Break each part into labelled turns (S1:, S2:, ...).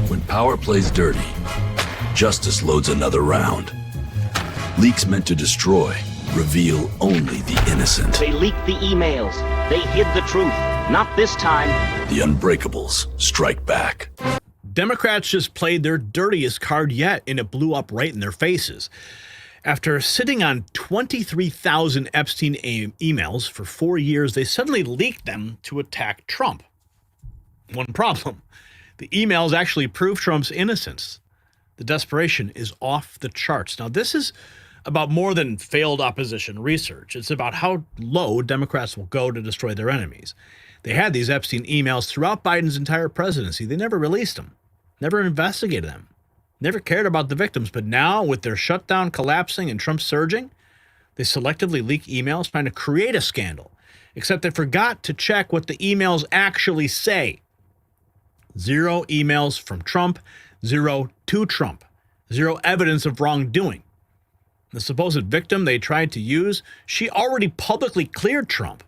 S1: When power plays dirty, justice loads another round. Leaks meant to destroy reveal only the innocent.
S2: They leaked the emails. They hid the truth. Not this time.
S1: The Unbreakables strike back.
S3: Democrats just played their dirtiest card yet, and it blew up right in their faces. After sitting on 23,000 Epstein emails for 4 years, they suddenly leaked them to attack Trump. One problem: the emails actually prove Trump's innocence. The desperation is off the charts. Now, this is about more than failed opposition research. It's about how low Democrats will go to destroy their enemies. They had these Epstein emails throughout Biden's entire presidency. They never released them, never investigated them, never cared about the victims. But now, with their shutdown collapsing and Trump surging, they selectively leak emails trying to create a scandal, except they forgot to check what the emails actually say. 0 emails from Trump, 0 to Trump, 0 evidence of wrongdoing. The supposed victim they tried to use, she already publicly cleared Trump.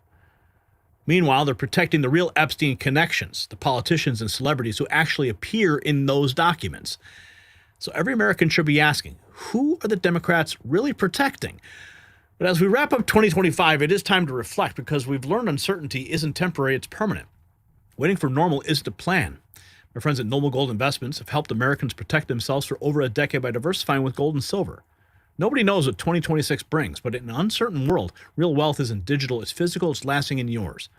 S3: Meanwhile, they're protecting the real Epstein connections, the politicians and celebrities who actually appear in those documents. So every American should be asking, who are the Democrats really protecting? But as we wrap up 2025, it is time to reflect, because we've learned uncertainty isn't temporary, it's permanent. Waiting for normal isn't a plan. My friends at Noble Gold Investments have helped Americans protect themselves for over a decade by diversifying with gold and silver. Nobody knows what 2026 brings, but in an uncertain world, real wealth isn't digital, it's physical, it's lasting in yours.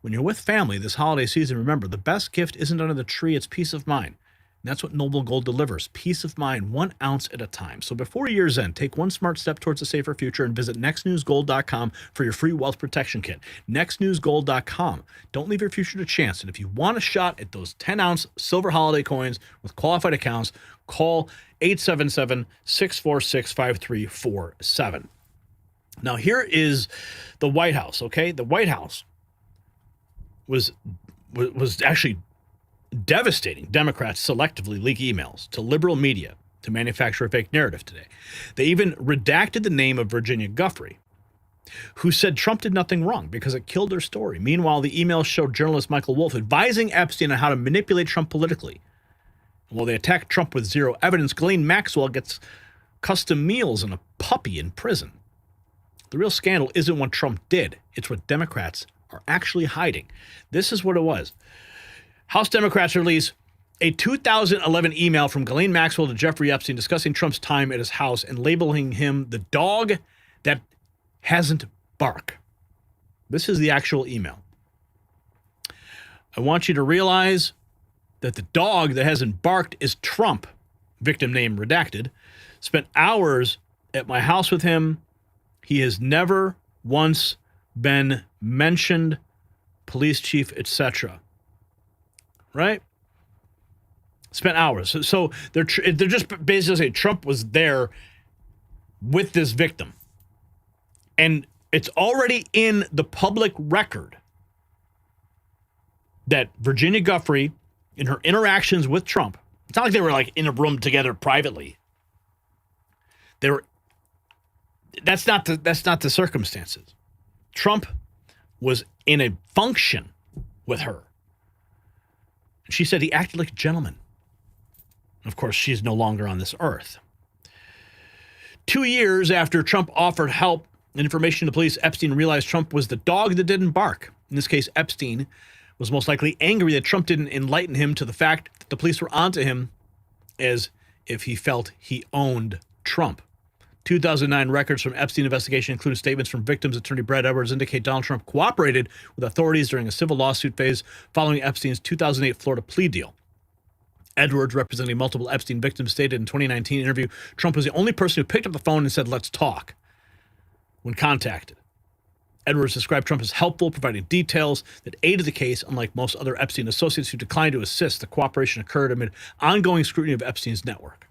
S3: When you're with family this holiday season, remember, the best gift isn't under the tree, it's peace of mind. And that's what Noble Gold delivers, peace of mind, 1 ounce at a time. So before year's end, take one smart step towards a safer future and visit nextnewsgold.com for your free wealth protection kit. Nextnewsgold.com. Don't leave your future to chance. And if you want a shot at those 10-ounce silver holiday coins with qualified accounts, call 877-646-5347. Now, here is the White House, okay? The White House was actually devastating Democrats selectively leak emails to liberal media to manufacture a fake narrative today. They even redacted the name of Virginia Giuffre, who said Trump did nothing wrong because it killed their story. Meanwhile, the emails showed journalist Michael Wolff advising Epstein on how to manipulate Trump politically. While they attacked Trump with 0 evidence, Ghislaine Maxwell gets custom meals and a puppy in prison. The real scandal isn't what Trump did. It's what Democrats are actually hiding. This is what it was. House Democrats release a 2011 email from Ghislaine Maxwell to Jeffrey Epstein discussing Trump's time at his house and labeling him the dog that hasn't barked. This is the actual email. I want you to realize that the dog that hasn't barked is Trump, victim name redacted, spent hours at my house with him. He has never once been mentioned, police chief, etc. Right? Spent hours. So they're just basically saying Trump was there with this victim. And it's already in the public record that Virginia Giuffre, in her interactions with Trump, it's not like they were like in a room together privately. They were. That's not the circumstances. Trump was in a function with her. She said he acted like a gentleman. Of course, she's no longer on this earth. 2 years after Trump offered help and information to police, Epstein realized Trump was the dog that didn't bark. In this case, Epstein was most likely angry that Trump didn't enlighten him to the fact that the police were onto him, as if he felt he owned Trump. 2009 records from Epstein investigation, including statements from victims' attorney Brad Edwards, indicate Donald Trump cooperated with authorities during a civil lawsuit phase following Epstein's 2008 Florida plea deal. Edwards, representing multiple Epstein victims, stated in a 2019 interview, Trump was the only person who picked up the phone and said, "Let's talk," when contacted. Edwards described Trump as helpful, providing details that aided the case, unlike most other Epstein associates who declined to assist. The cooperation occurred amid ongoing scrutiny of Epstein's network.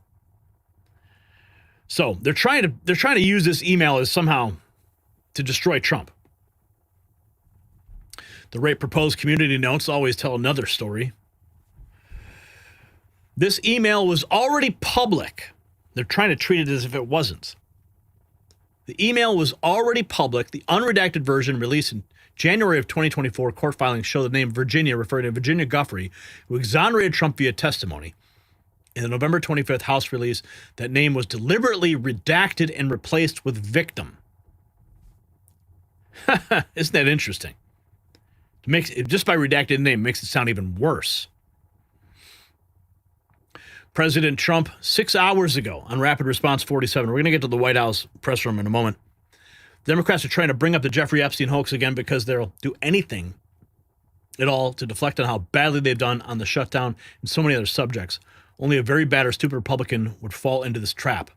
S3: So they're trying to use this email as somehow to destroy Trump. The rape proposed community notes always tell another story. This email was already public. They're trying to treat it as if it wasn't. The email was already public. The unredacted version released in January of 2024 court filings show the name Virginia, referring to Virginia Giuffre, who exonerated Trump via testimony. In the November 25th House release, that name was deliberately redacted and replaced with victim. Isn't that interesting? Just by redacting the name makes it sound even worse. President Trump, 6 hours ago on Rapid Response 47, we're going to get to the White House press room in a moment. Democrats are trying to bring up the Jeffrey Epstein hoax again because they'll do anything at all to deflect on how badly they've done on the shutdown and so many other subjects. Only a very bad or stupid Republican would fall into this trap.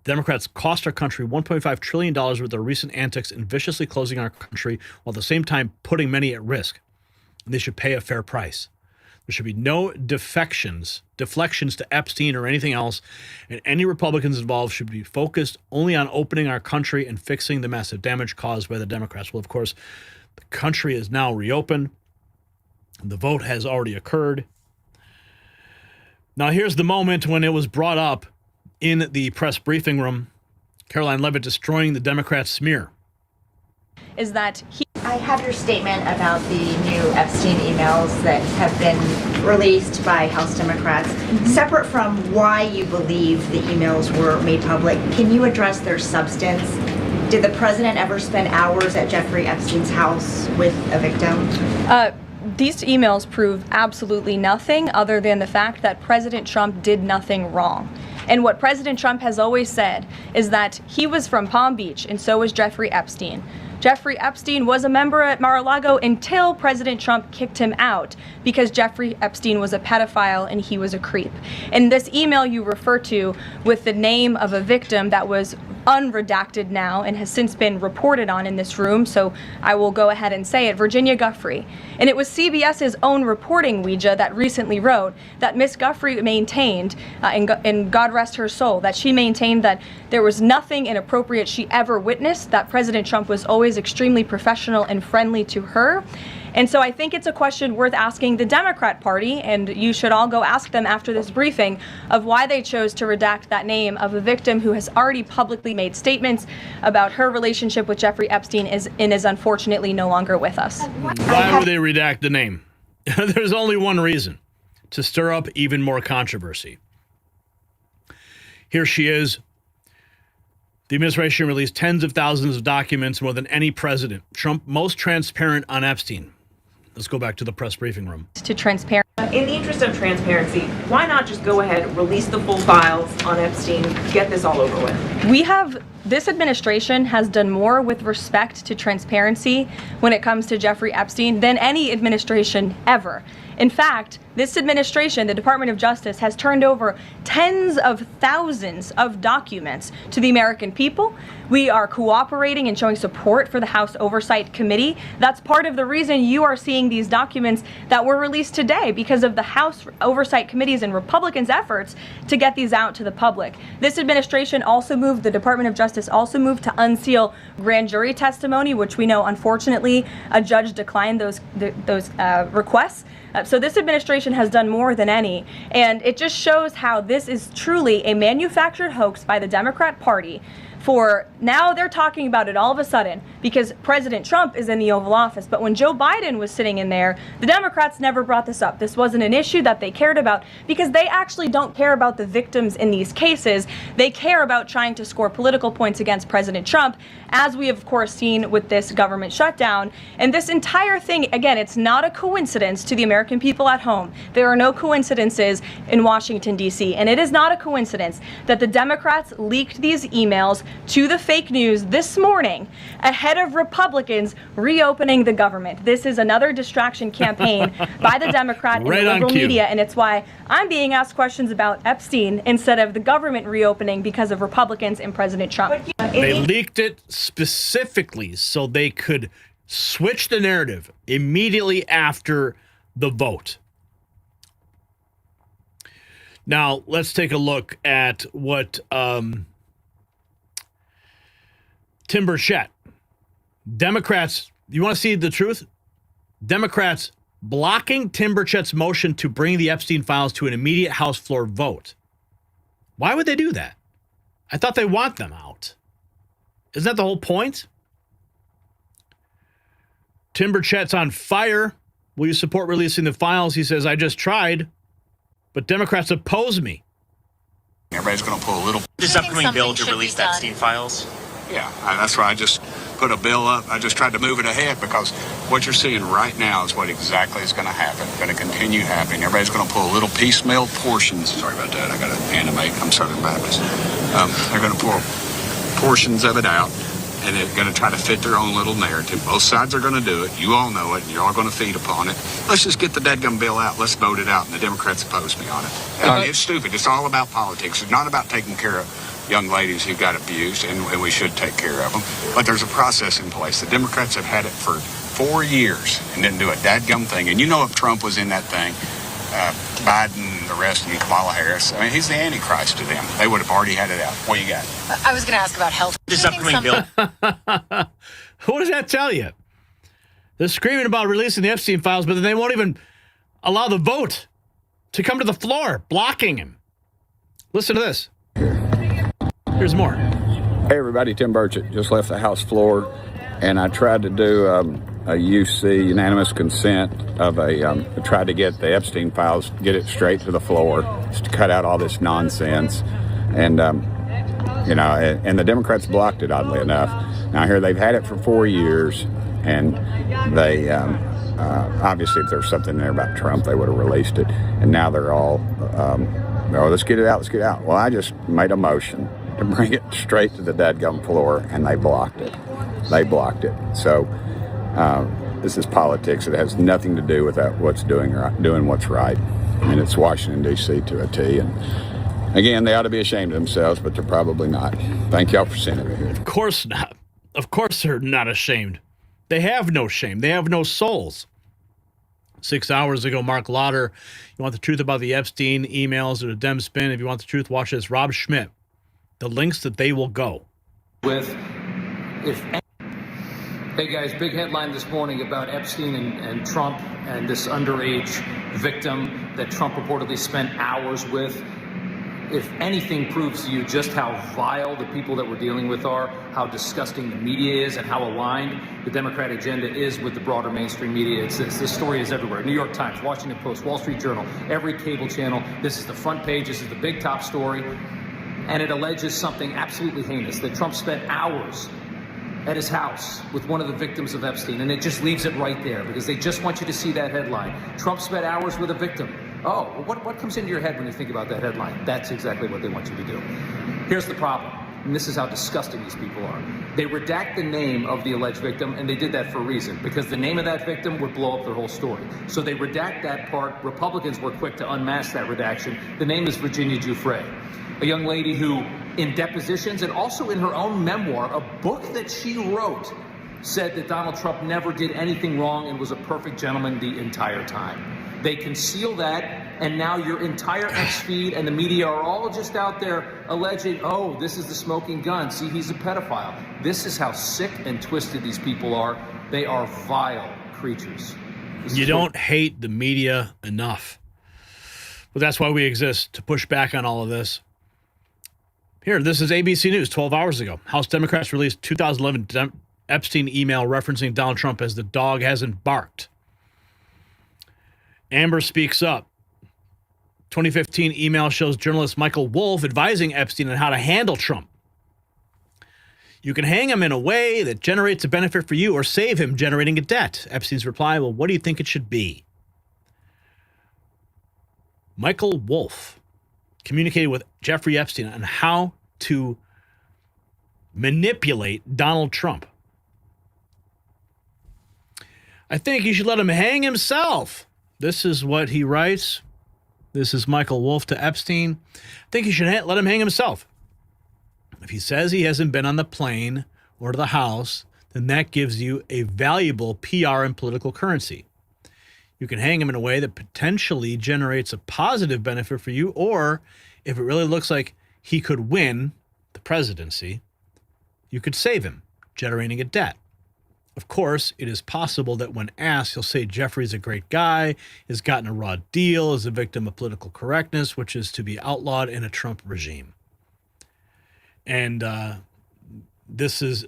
S3: Democrats cost our country $1.5 trillion with their recent antics in viciously closing our country while at the same time putting many at risk. And they should pay a fair price. There should be no deflections to Epstein or anything else, and any Republicans involved should be focused only on opening our country and fixing the massive damage caused by the Democrats. Well, of course, the country is now reopened. The vote has already occurred. Now, here's the moment when it was brought up in the press briefing room. Caroline Levitt destroying the Democrat smear.
S4: Is that
S5: I have your statement about the new Epstein emails that have been released by House Democrats. Separate from why you believe the emails were made public, can you address their substance? Did the president ever spend hours at Jeffrey Epstein's house with a victim?
S4: These emails prove absolutely nothing other than the fact that President Trump did nothing wrong. And what President Trump has always said is that he was from Palm Beach, and so was Jeffrey Epstein. Jeffrey Epstein was a member at Mar-a-Lago until President Trump kicked him out because Jeffrey Epstein was a pedophile and he was a creep. And this email you refer to with the name of a victim that was unredacted now and has since been reported on in this room, so I will go ahead and say it, Virginia Giuffre. And it was CBS's own reporting, Ouija, that recently wrote that Miss Giuffre maintained, and God rest her soul, that she maintained that there was nothing inappropriate she ever witnessed, that President Trump was always extremely professional and friendly to her. And so I think it's a question worth asking the Democrat Party, and you should all go ask them after this briefing, of why they chose to redact that name of a victim who has already publicly made statements about her relationship with Jeffrey Epstein and is unfortunately no longer with us.
S3: Why would they redact the name? There's only one reason: to stir up even more controversy. Here she is. The administration released tens of thousands of documents, more than any president. Trump most transparent on Epstein. Let's go back to the press briefing room.
S4: To transparent.
S6: In the interest of transparency, why not just go ahead, release the full files on Epstein, get this all over with?
S4: This administration has done more with respect to transparency when it comes to Jeffrey Epstein than any administration ever. In fact, this administration, the Department of Justice, has turned over tens of thousands of documents to the American people. We are cooperating and showing support for the House Oversight Committee. That's part of the reason you are seeing these documents that were released today, because of the House Oversight Committee's and Republicans' efforts to get these out to the public. This administration also moved, the Department of Justice also moved to unseal grand jury testimony, which we know, unfortunately, a judge declined those requests. So this administration has done more than any, and it just shows how this is truly a manufactured hoax by the Democrat Party. For now, they're talking about it all of a sudden because President Trump is in the Oval Office. But when Joe Biden was sitting in there, the Democrats never brought this up. This wasn't an issue that they cared about because they actually don't care about the victims in these cases. They care about trying to score political points against President Trump, as we have, of course, seen with this government shutdown. And this entire thing, again, it's not a coincidence to the American people at home. There are no coincidences in Washington, D.C. And it is not a coincidence that the Democrats leaked these emails to the fake news this morning ahead of Republicans reopening the government. This is another distraction campaign by the Democrat and the liberal media, and it's why I'm being asked questions about Epstein instead of the government reopening because of Republicans and President Trump.
S3: They leaked it specifically so they could switch the narrative immediately after the vote. Now, let's take a look at what Tim Burchett, Democrats, you want to see the truth? Democrats blocking Tim Burchett's motion to bring the Epstein files to an immediate House floor vote. Why would they do that? I thought they want them out. Isn't that the whole point? Tim Burchett's on fire. Will you support releasing the files? He says, I just tried, but Democrats oppose me.
S7: Everybody's going to pull a little.
S8: This upcoming bill to release the Epstein files?
S7: Yeah, that's why I just put a bill up. I just tried to move it ahead because what you're seeing right now is what exactly is going to happen, going to continue happening. Everybody's going to pull little piecemeal portions. Sorry about that. I got to animate. I'm Southern Baptist. They're going to pull portions of it out, and they're going to try to fit their own little narrative. Both sides are going to do it. You all know it, and you're all going to feed upon it. Let's just get the dadgum bill out. Let's vote it out, and the Democrats oppose me on it. It's stupid. It's all about politics. It's not about taking care of young ladies who got abused, and we should take care of them. But there's a process in place. The Democrats have had it for 4 years and didn't do a dadgum thing. And you know if Trump was in that thing, Biden, the rest, and Kamala Harris, I mean, he's the Antichrist to them. They would have already had it out. What you got?
S8: I was going to ask about health. This upcoming bill.
S3: What does that tell you? They're screaming about releasing the Epstein files, but then they won't even allow the vote to come to the floor, blocking him. Listen to this. Here's more.
S9: Hey everybody, Tim Burchett just left the House floor, and I tried to do a UC, unanimous consent of tried to get the Epstein files, get it straight to the floor, just to cut out all this nonsense, and and the Democrats blocked it, oddly enough. Now here they've had it for 4 years, and they obviously if there's something there about Trump, they would have released it, and now they're all, let's get it out. Well, I just made a motion to bring it straight to the dadgum floor, and they blocked it. So this is politics. It has nothing to do with what's doing what's right. And it's Washington, D.C. to a T. And again, they ought to be ashamed of themselves, but they're probably not. Thank y'all for sending me here.
S3: Of course not. Of course they're not ashamed. They have no shame. They have no souls. 6 hours ago, Mark Lauder, you want the truth about the Epstein emails or the Dems spin? If you want the truth, watch this. Rob Schmidt. The links that they will go.
S10: Hey guys, big headline this morning about Epstein and Trump and this underage victim that Trump reportedly spent hours with. If anything proves to you just how vile the people that we're dealing with are, how disgusting the media is, and how aligned the Democrat agenda is with the broader mainstream media. This story is everywhere. New York Times, Washington Post, Wall Street Journal, every cable channel. This is the front page. This is the big top story. And it alleges something absolutely heinous, that Trump spent hours at his house with one of the victims of Epstein. And it just leaves it right there because they just want you to see that headline. Trump spent hours with a victim. Oh, well, what comes into your head when you think about that headline? That's exactly what they want you to do. Here's the problem, and this is how disgusting these people are. They redact the name of the alleged victim, and they did that for a reason, because the name of that victim would blow up their whole story. So they redact that part. Republicans were quick to unmask that redaction. The name is Virginia Giuffre, a young lady who, in depositions and also in her own memoir, a book that she wrote, said that Donald Trump never did anything wrong and was a perfect gentleman the entire time. They conceal that, and now your entire X feed and the media are all just out there alleging, oh, this is the smoking gun. See, he's a pedophile. This is how sick and twisted these people are. They are vile creatures.
S3: You don't hate the media enough. But that's why we exist, to push back on all of this. Here, this is ABC News 12 hours ago. House Democrats released 2011 Epstein email referencing Donald Trump as the dog hasn't barked. Amber speaks up. 2015 email shows journalist Michael Wolff advising Epstein on how to handle Trump. You can hang him in a way that generates a benefit for you or save him generating a debt. Epstein's reply, well, what do you think it should be? Michael Wolff communicated with Jeffrey Epstein on how to manipulate Donald Trump. I think you should let him hang himself. This is what he writes. This is Michael Wolff to Epstein. I think you should let him hang himself. If he says he hasn't been on the plane or to the house, then that gives you a valuable PR and political currency. You can hang him in a way that potentially generates a positive benefit for you, or if it really looks like he could win the presidency, you could save him, generating a debt. Of course, it is possible that when asked, he'll say Jeffrey's a great guy, has gotten a raw deal, is a victim of political correctness, which is to be outlawed in a Trump regime. And this is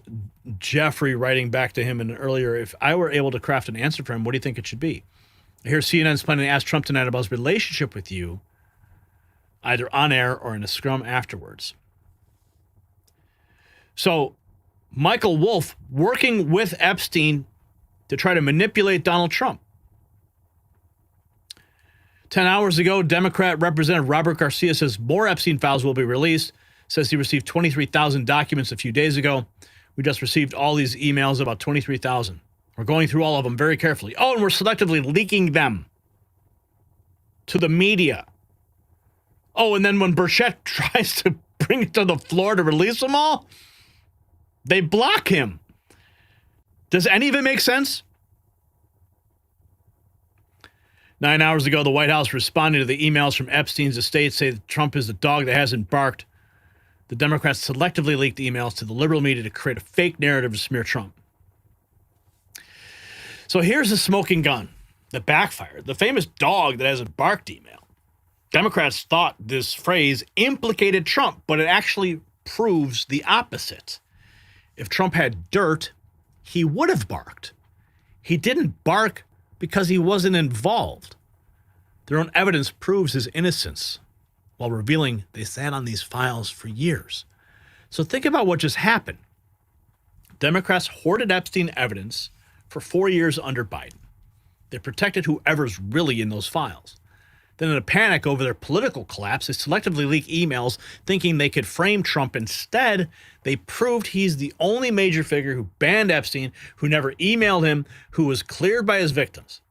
S3: Jeffrey writing back to him earlier, if I were able to craft an answer for him, what do you think it should be? I hear CNN's planning to ask Trump tonight about his relationship with you. either on air or in a scrum afterwards. So Michael Wolff working with Epstein to try to manipulate Donald Trump. 10 hours ago, Democrat Representative Robert Garcia says more Epstein files will be released, says he received 23,000 documents a few days ago. We just received all these emails, about 23,000. We're going through all of them very carefully. Oh, and we're selectively leaking them to the media. Oh, and then when Burchett tries to bring it to the floor to release them all, they block him. Does any of it make sense? 9 hours ago, the White House responded to the emails from Epstein's estate, say that Trump is the dog that hasn't barked. The Democrats selectively leaked emails to the liberal media to create a fake narrative to smear Trump. So here's the smoking gun that backfired, the famous dog that hasn't barked email. Democrats thought this phrase implicated Trump, but it actually proves the opposite. If Trump had dirt, he would have barked. He didn't bark because he wasn't involved. Their own evidence proves his innocence, while revealing they sat on these files for years. So think about what just happened. Democrats hoarded Epstein evidence for 4 years under Biden. They protected whoever's really in those files. Then in a panic over their political collapse, they selectively leak emails thinking they could frame Trump. Instead, they proved he's the only major figure who banned Epstein, who never emailed him, who was cleared by his victims.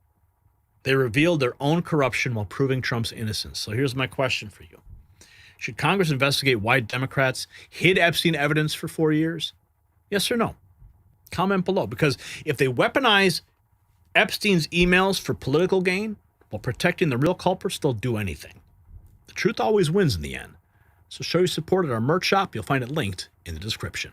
S3: They revealed their own corruption while proving Trump's innocence. So here's my question for you. Should Congress investigate why Democrats hid Epstein evidence for 4 years? Yes or no? Comment below, because if they weaponize Epstein's emails for political gain while protecting the real culprits, they'll do anything. The truth always wins in the end. So show your support at our merch shop. You'll find it linked in the description.